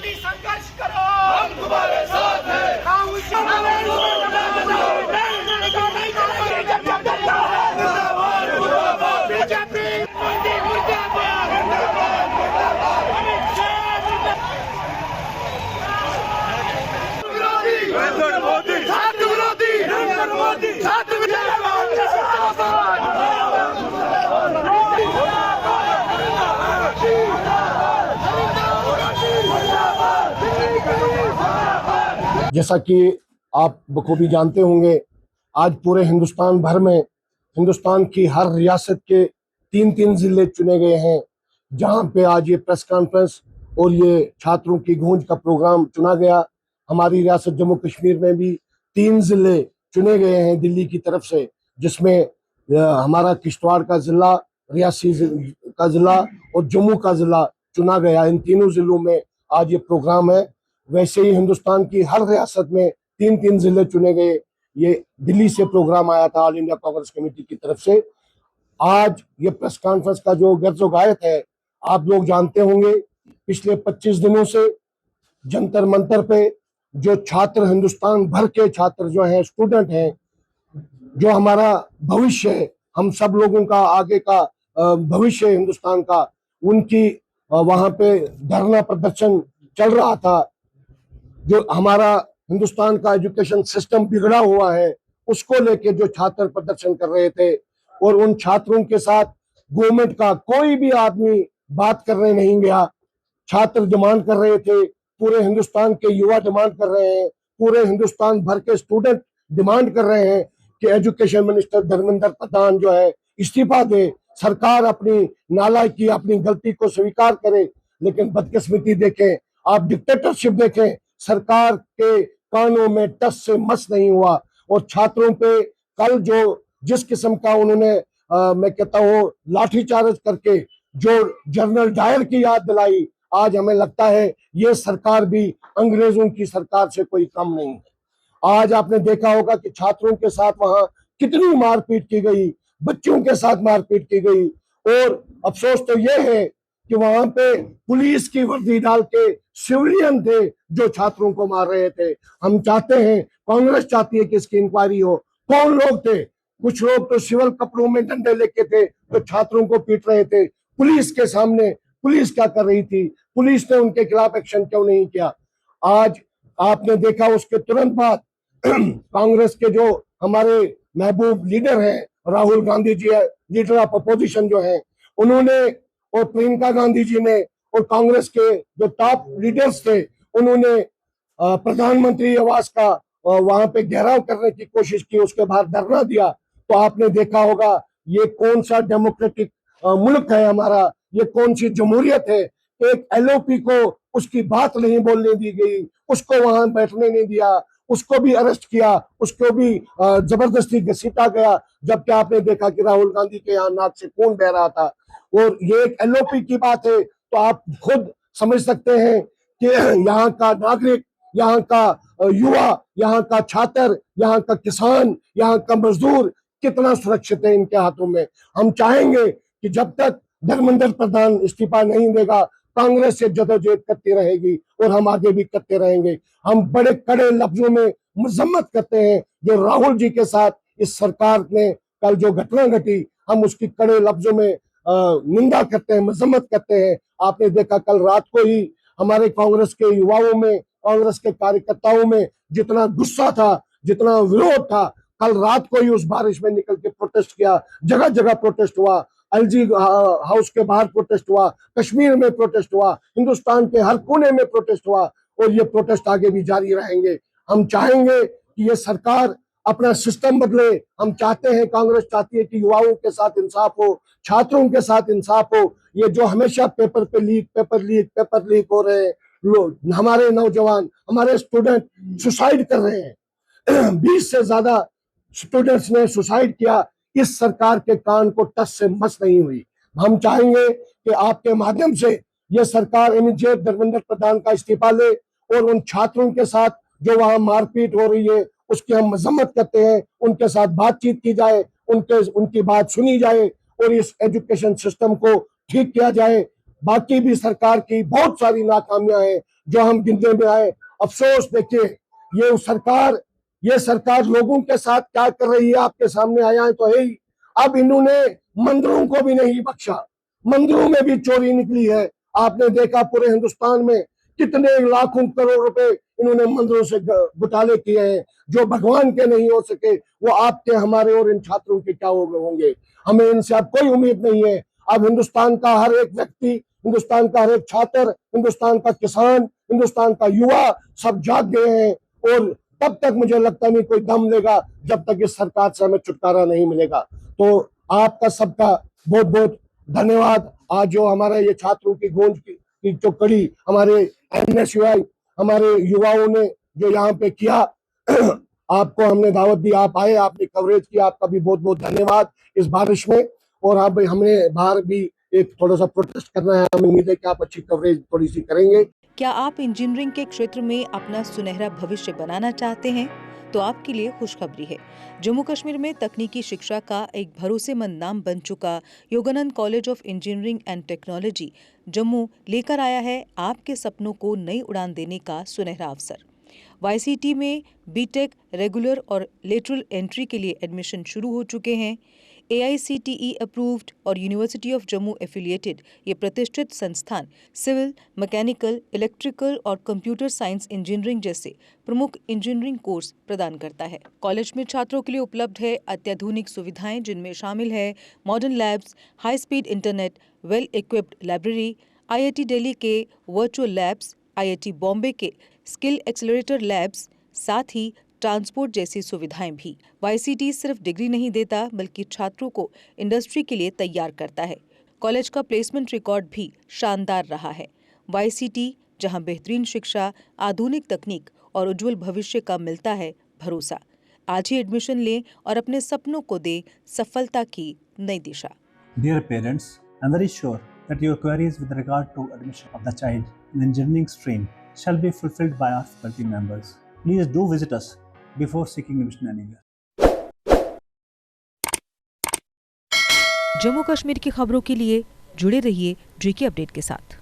Party संघर्ष करो, हम तुम्हारे साथ हैं। बीजेपी मोदी मुर्दाबाद, अमित शाह नरेंद्र मोदी साथ विरोधी, नरेंद्र मोदी साथ जैसा कि आप बखूबी जानते होंगे, आज पूरे हिंदुस्तान भर में हिंदुस्तान की हर रियासत के 3-3 जिले चुने गए हैं, जहां पे आज ये प्रेस कॉन्फ्रेंस और ये छात्रों की गूंज का प्रोग्राम चुना गया। हमारी रियासत जम्मू कश्मीर में भी 3 जिले चुने गए हैं दिल्ली की तरफ से, जिसमें हमारा किश्तवाड़ का जिला, रियासी का जिला और जम्मू का जिला चुना गया। इन तीनों जिलों में आज ये प्रोग्राम है। वैसे ही हिंदुस्तान की हर रियासत में 3-3 जिले चुने गए। ये दिल्ली से प्रोग्राम आया था ऑल इंडिया कांग्रेस कमेटी की तरफ से। आज ये प्रेस कॉन्फ्रेंस का जो गर्जोगायत है, आप लोग जानते होंगे, पिछले 25 दिनों से जंतर मंतर पे जो छात्र, हिंदुस्तान भर के छात्र जो हैं, स्टूडेंट हैं, जो हमारा भविष्य है, हम सब लोगों का आगे का भविष्य हिंदुस्तान का, उनकी वहां पे धरना प्रदर्शन चल रहा था। जो हमारा हिंदुस्तान का एजुकेशन सिस्टम बिगड़ा हुआ है, उसको लेके जो छात्र प्रदर्शन कर रहे थे, और उन छात्रों के साथ गवर्नमेंट का कोई भी आदमी बात करने नहीं गया। छात्र डिमांड कर रहे थे, पूरे हिंदुस्तान के युवा डिमांड कर रहे हैं, पूरे हिंदुस्तान भर के स्टूडेंट डिमांड कर रहे हैं कि एजुकेशन मिनिस्टर धर्मेंद्र प्रधान जो है इस्तीफा दे, सरकार अपनी नालायकी, अपनी गलती को स्वीकार करे। लेकिन बदकिस्मती देखें, आप डिक्टेटरशिप देखें, सरकार के कानों में टस से मस नहीं हुआ। और छात्रों पे कल जो जिस किस्म का उन्होंने मैं कहता हूँ लाठीचार्ज करके जो जनरल डायर की याद दिलाई, आज हमें लगता है ये सरकार भी अंग्रेजों की सरकार से कोई कम नहीं है। आज आपने देखा होगा कि छात्रों के साथ वहां कितनी मारपीट की गई, बच्चों के साथ मारपीट की गई। और अफसोस तो ये है कि वहां पे पुलिस की वर्दी डाल के सिविलियन थे जो छात्रों को मार रहे थे। हम चाहते हैं, कांग्रेस चाहती है कि इसकी इंक्वायरी हो। कौन लोग थे? कुछ लोग तो सिविल कपड़ों में डंडे लेके थे, तो छात्रों को पीट रहे थे। पुलिस के सामने पुलिस क्या कर रही थी? पुलिस ने उनके खिलाफ एक्शन क्यों नहीं किया? आज आपने देखा, उसके तुरंत बाद कांग्रेस के जो हमारे महबूब लीडर हैं, Rahul Gandhi ji, leader of opposition जो है, उन्होंने, और प्रियंका गांधी जी ने, और कांग्रेस के जो टॉप लीडर्स थे, उन्होंने प्रधानमंत्री आवास का वहां पे घेराव करने की कोशिश की, उसके बाद धरना दिया। तो आपने देखा होगा, ये कौन सा डेमोक्रेटिक मुल्क है हमारा, ये कौन सी जमहूरियत है? एक एलओपी को उसकी बात नहीं बोलने दी गई, उसको वहां बैठने नहीं दिया, उसको भी अरेस्ट किया, उसको भी जबरदस्ती घसीटा गया। जबकि आपने देखा कि राहुल गांधी के यहाँ नाक से खून बह रहा था। और ये एक एलओपी की बात है, तो आप खुद समझ सकते हैं कि यहाँ का नागरिक, यहाँ का युवा, यहाँ का छात्र, यहाँ का किसान, यहाँ का मजदूर कितना सुरक्षित है इनके हाथों में। हम चाहेंगे कि जब तक धर्मेंद्र प्रधान इस्तीफा नहीं देगा, कांग्रेस से जदोजहद करती रहेगी और हम आगे भी करते रहेंगे। हम बड़े कड़े लफ्जों में मजम्मत करते हैं जो राहुल जी के साथ इस सरकार ने कल जो घटना घटी, हम उसकी कड़े लफ्जों में निंदा करते हैं, मजम्मत करते हैं। आपने देखा कल रात को ही हमारे कांग्रेस के युवाओं में, कांग्रेस के कार्यकर्ताओं में जितना गुस्सा था, जितना विरोध था, कल रात को ही उस बारिश में निकल के प्रोटेस्ट किया। जगह जगह प्रोटेस्ट हुआ, एलजी हाउस के बाहर प्रोटेस्ट हुआ, कश्मीर में प्रोटेस्ट हुआ, हिंदुस्तान के हर कोने में प्रोटेस्ट हुआ, और ये प्रोटेस्ट आगे भी जारी रहेंगे। हम चाहेंगे कि ये सरकार अपना सिस्टम बदले। हम चाहते हैं, कांग्रेस चाहती है कि युवाओं के साथ इंसाफ हो, छात्रों के साथ इंसाफ हो। ये जो हमेशा पेपर लीक हो रहे हैं, हमारे नौजवान, हमारे स्टूडेंट सुसाइड कर रहे हैं। 20 से ज्यादा स्टूडेंट्स ने सुसाइड किया। इस सरकार के कान को टस से मस नहीं हुई। हम चाहेंगे कि आपके माध्यम से ये सरकार इमीडिएट धर्मेंद्र प्रधान का इस्तीफा ले, और उन छात्रों के साथ जो वहां मारपीट हो रही है उसकी हम मजम्मत करते हैं, उनके साथ बातचीत की जाए, उनकी बात सुनी जाए, और इस एजुकेशन सिस्टम को ठीक किया जाए। बाकी भी सरकार की बहुत सारी नाकामियां हैं, जो हम गिनने में आए। अफसोस देखिए, ये सरकार लोगों के साथ क्या कर रही है आपके सामने आया है तो है ही। अब इन्होंने मंदिरों को भी नहीं बख्शा, मंदिरों में भी चोरी निकली है। आपने देखा पूरे हिंदुस्तान में कितने लाखों करोड़ रुपए इन्होंने मंदिरों से घोटाले किए हैं। जो भगवान के नहीं हो सके वो आपके, हमारे और इन छात्रों के क्या होंगे। हमें इनसे अब कोई उम्मीद नहीं है। अब हिंदुस्तान का हर एक व्यक्ति, हिंदुस्तान का हर एक छात्र, हिंदुस्तान का किसान, हिंदुस्तान का युवा सब जाग गए हैं। और तब तक मुझे लगता नहीं कोई दम लेगा जब तक इस सरकार से हमें छुटकारा नहीं मिलेगा। तो आपका सबका बहुत बहुत धन्यवाद। आज जो हमारा ये छात्रों की गूंज की जो कड़ी हमारे NSUI, हमारे युवाओं ने जो यहाँ पे किया, आपको हमने दावत दी, आप आए, आपने कवरेज किया, आपका भी बहुत बहुत धन्यवाद इस बारिश में। और अब हमने बाहर भी एक थोड़ा सा प्रोटेस्ट करना है, हमें उम्मीद है कि आप अच्छी कवरेज थोड़ी सी करेंगे। क्या आप इंजीनियरिंग के क्षेत्र में अपना सुनहरा भविष्य बनाना चाहते हैं? तो आपके लिए खुशखबरी है। जम्मू कश्मीर में तकनीकी शिक्षा का एक भरोसेमंद नाम बन चुका Yogananda college of engineering and technology Jammu लेकर आया है आपके सपनों को नई उड़ान देने का सुनहरा अवसर। YCT में बीटेक रेगुलर और लेटरल एंट्री के लिए एडमिशन शुरू हो चुके हैं। AICTE अप्रूव्ड और यूनिवर्सिटी ऑफ जम्मू एफिलिएटेड ये प्रतिष्ठित संस्थान सिविल, मैकेनिकल, इलेक्ट्रिकल और कंप्यूटर साइंस इंजीनियरिंग जैसे प्रमुख इंजीनियरिंग कोर्स प्रदान करता है। कॉलेज में छात्रों के लिए उपलब्ध है अत्याधुनिक सुविधाएं, जिनमें शामिल है modern labs, high speed internet, well equipped library, IIT Delhi के वर्चुअल लैब्स, IIT बॉम्बे के स्किल एक्सेलरेटर लैब्स, साथ ही ट्रांसपोर्ट जैसी सुविधाएं भी। YCT सिर्फ डिग्री नहीं देता बल्कि छात्रों को इंडस्ट्री के लिए तैयार करता है। कॉलेज का प्लेसमेंट रिकॉर्ड भी शानदार रहा है। YCT जहां बेहतरीन शिक्षा, आधुनिक तकनीक और उज्जवल भविष्य का मिलता है भरोसा। आज ही एडमिशन लें और अपने सपनों को दे सफलता की नई दिशा। Dear parents, I am very sure that your queries with regard to admission of the child in engineering stream shall be fulfilled by our faculty members. Please do visit us before seeking admission anywhere. Jammu Kashmir की खबरों के लिए जुड़े रहिए GK update के साथ।